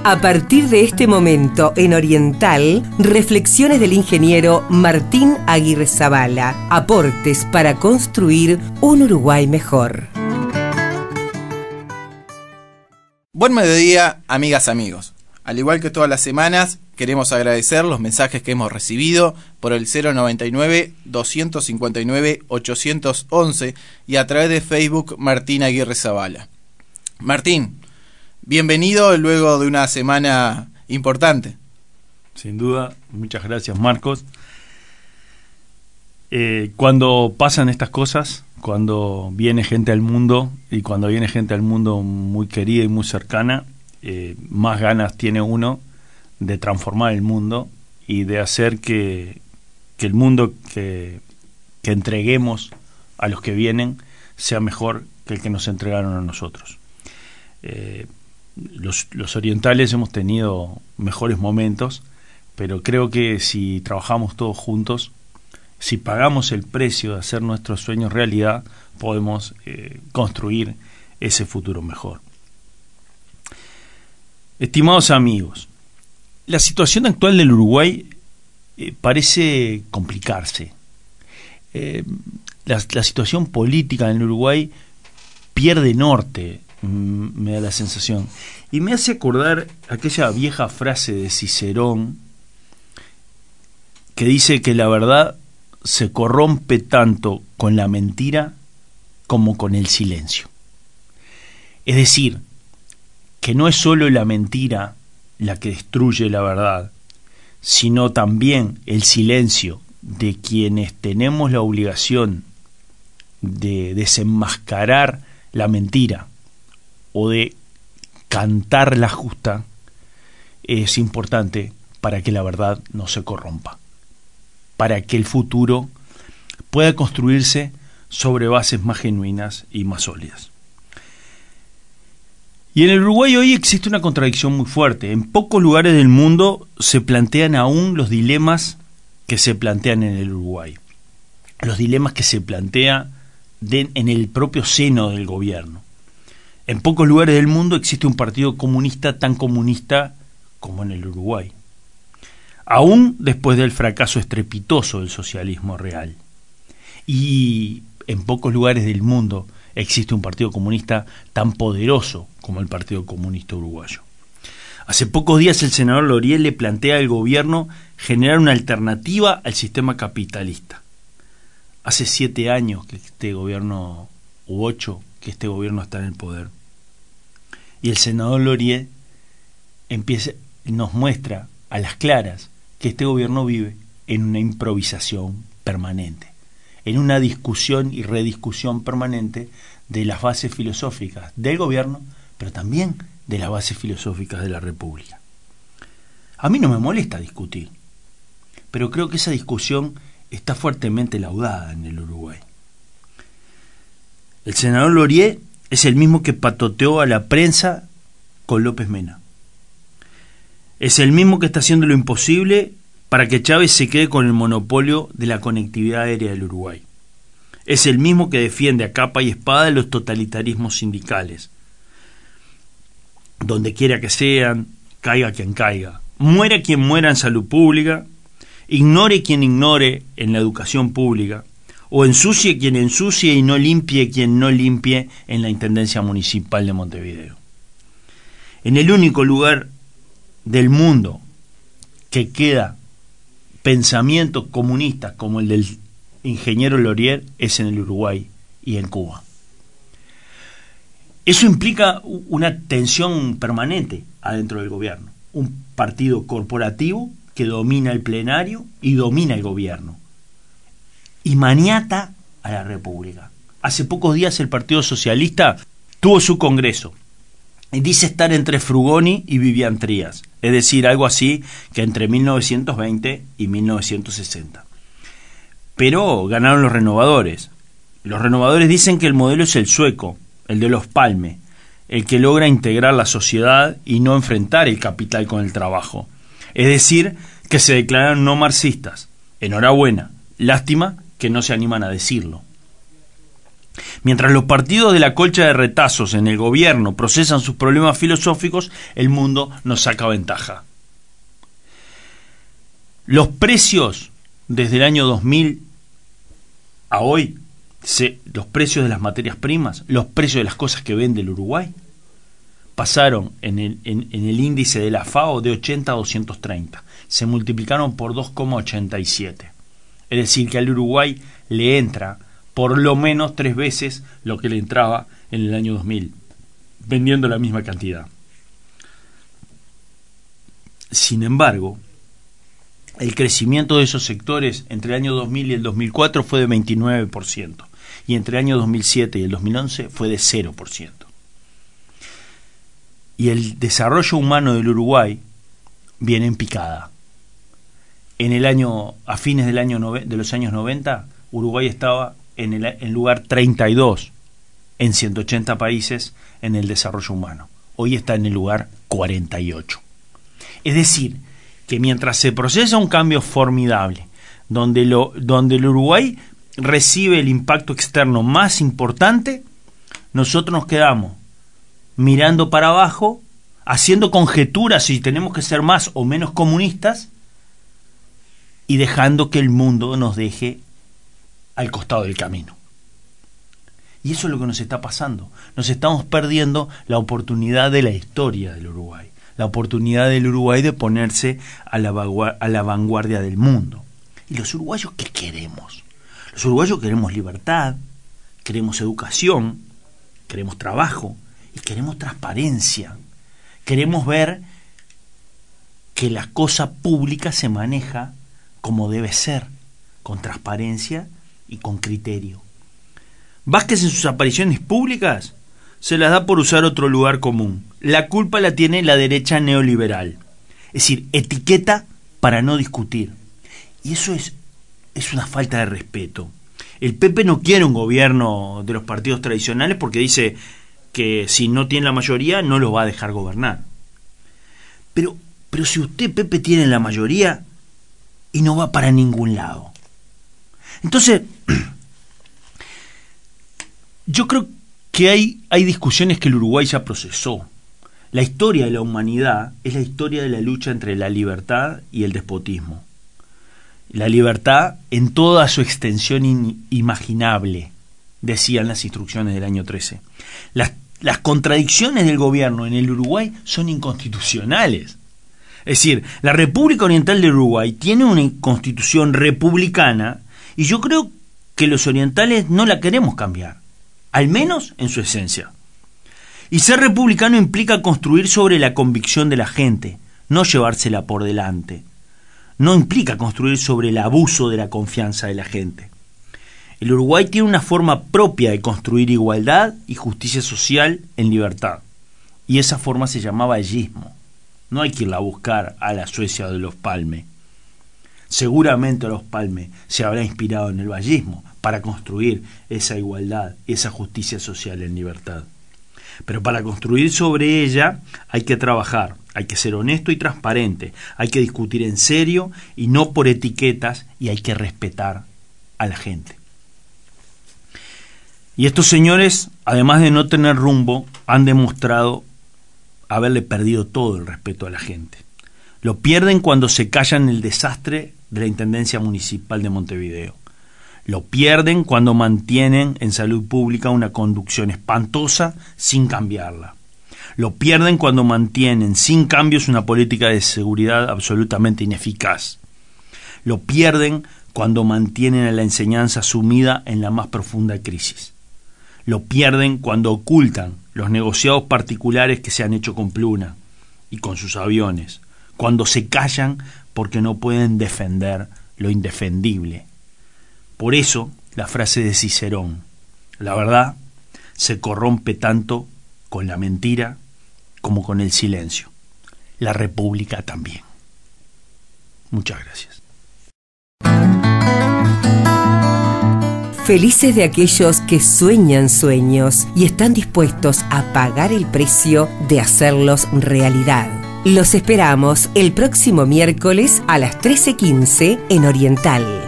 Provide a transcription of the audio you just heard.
A partir de este momento, en Oriental, reflexiones del ingeniero Martín Aguirre Zavala. Aportes para construir un Uruguay mejor. Buen mediodía, amigas, amigos. Al igual que todas las semanas, queremos agradecer los mensajes que hemos recibido por el 099-259-811 y a través de Facebook Martín Aguirre Zavala. Martín, bienvenido luego de una semana importante. Sin duda, muchas gracias, Marcos. Cuando pasan estas cosas, cuando viene gente al mundo, y cuando viene gente al mundo muy querida y muy cercana, más ganas tiene uno de transformar el mundo y de hacer que el mundo que entreguemos a los que vienen sea mejor que el que nos entregaron a nosotros. Los orientales hemos tenido mejores momentos, pero creo que si trabajamos todos juntos, si pagamos el precio de hacer nuestros sueños realidad, podemos construir ese futuro mejor. Estimados amigos, la situación actual del Uruguay parece complicarse. La situación política en el Uruguay pierde norte, me da la sensación. Y me hace acordar aquella vieja frase de Cicerón que dice que la verdad se corrompe tanto con la mentira como con el silencio. Es decir, que no es solo la mentira la que destruye la verdad, sino también el silencio de quienes tenemos la obligación de desenmascarar la mentira o de cantar la justa, es importante para que la verdad no se corrompa, para que el futuro pueda construirse sobre bases más genuinas y más sólidas. Y en el Uruguay hoy existe una contradicción muy fuerte. En pocos lugares del mundo se plantean aún los dilemas que se plantean en el Uruguay. Los dilemas que se plantean en el propio seno del gobierno. En pocos lugares del mundo existe un partido comunista tan comunista como en el Uruguay. Aún después del fracaso estrepitoso del socialismo real. Y en pocos lugares del mundo existe un partido comunista tan poderoso como el Partido Comunista Uruguayo. Hace pocos días el senador Loriel le plantea al gobierno generar una alternativa al sistema capitalista. Hace 7 años que este gobierno, u 8, que este gobierno está en el poder. Y el senador Loriel nos muestra a las claras que este gobierno vive en una improvisación permanente, en una discusión y rediscusión permanente de las bases filosóficas del gobierno, pero también de las bases filosóficas de la República. A mí no me molesta discutir, pero creo que esa discusión está fuertemente laudada en el Uruguay. El senador Loriel es el mismo que patoteó a la prensa con López Mena. Es el mismo que está haciendo lo imposible para que Chávez se quede con el monopolio de la conectividad aérea del Uruguay. Es el mismo que defiende a capa y espada los totalitarismos sindicales. Donde quiera que sean, caiga quien caiga, muera quien muera en salud pública, ignore quien ignore en la educación pública, o ensucie quien ensucie y no limpie quien no limpie en la Intendencia Municipal de Montevideo. En el único lugar del mundo que queda pensamiento comunista como el del ingeniero Loriel es en el Uruguay y en Cuba. Eso implica una tensión permanente adentro del gobierno, un partido corporativo que domina el plenario y domina el gobierno y maniata a la República. Hace pocos días el Partido Socialista tuvo su congreso y dice estar entre Frugoni y Vivian Trías, es decir, algo así que entre 1920 y 1960. Pero ganaron los renovadores. Los renovadores dicen que el modelo es el sueco, el de los Palme, el que logra integrar la sociedad y no enfrentar el capital con el trabajo. Es decir, que se declaran no marxistas. Enhorabuena, lástima que no se animan a decirlo. Mientras los partidos de la colcha de retazos en el gobierno procesan sus problemas filosóficos, el mundo nos saca ventaja. Los precios desde el año 2000 a hoy, los precios de las materias primas, los precios de las cosas que vende el Uruguay, pasaron en el índice de la FAO de 80 a 230. Se multiplicaron por 2,87. Es decir, que al Uruguay le entra por lo menos 3 veces lo que le entraba en el año 2000, vendiendo la misma cantidad. Sin embargo, el crecimiento de esos sectores entre el año 2000 y el 2004 fue de 29%, y entre el año 2007 y el 2011 fue de 0%. Y el desarrollo humano del Uruguay viene en picada. A fines de los años 90, Uruguay estaba en lugar 32 en 180 países en el desarrollo humano. Hoy está en el lugar 48. Es decir, que mientras se procesa un cambio formidable, donde el Uruguay recibe el impacto externo más importante, nosotros nos quedamos mirando para abajo, haciendo conjeturas si tenemos que ser más o menos comunistas, y dejando que el mundo nos deje al costado del camino. Y eso es lo que nos está pasando. Nos estamos perdiendo la oportunidad de la historia del Uruguay, la oportunidad del Uruguay de ponerse a la vanguardia del mundo. ¿Y los uruguayos qué queremos? Los uruguayos queremos libertad, queremos educación, queremos trabajo y queremos transparencia. Queremos ver que la cosa pública se maneja como debe ser, con transparencia y con criterio. Vázquez en sus apariciones públicas se las da por usar otro lugar común. La culpa la tiene la derecha neoliberal. Es decir, etiqueta para no discutir. Y eso es una falta de respeto. El PP no quiere un gobierno de los partidos tradicionales porque dice que si no tiene la mayoría no los va a dejar gobernar. Pero si usted, Pepe, tiene la mayoría y no va para ningún lado. Entonces, yo creo que hay discusiones que el Uruguay ya procesó. La historia de la humanidad es la historia de la lucha entre la libertad y el despotismo. La libertad en toda su extensión inimaginable, decían las instrucciones del año 13. Las contradicciones del gobierno en el Uruguay son inconstitucionales. Es decir, la República Oriental del Uruguay tiene una constitución republicana y yo creo que los orientales no la queremos cambiar, al menos en su esencia. Y ser republicano implica construir sobre la convicción de la gente, no llevársela por delante. No implica construir sobre el abuso de la confianza de la gente. El Uruguay tiene una forma propia de construir igualdad y justicia social en libertad. Y esa forma se llama vallismo. No hay que irla a buscar a la Suecia de los Palme. Seguramente los Palme se habrá inspirado en el vallismo para construir esa igualdad, esa justicia social en libertad. Pero para construir sobre ella hay que trabajar, hay que ser honesto y transparente, hay que discutir en serio y no por etiquetas, y hay que respetar a la gente. Y estos señores, además de no tener rumbo, han demostrado haberle perdido todo el respeto a la gente. Lo pierden cuando se callan el desastre de la Intendencia Municipal de Montevideo. Lo pierden cuando mantienen en salud pública una conducción espantosa sin cambiarla. Lo pierden cuando mantienen sin cambios una política de seguridad absolutamente ineficaz. Lo pierden cuando mantienen a la enseñanza sumida en la más profunda crisis. Lo pierden cuando ocultan los negociados particulares que se han hecho con Pluna y con sus aviones, cuando se callan porque no pueden defender lo indefendible. Por eso, la frase de Cicerón, la verdad se corrompe tanto con la mentira como con el silencio. La República también. Muchas gracias. Felices de aquellos que sueñan sueños y están dispuestos a pagar el precio de hacerlos realidad. Los esperamos el próximo miércoles a las 13:15 en Oriental.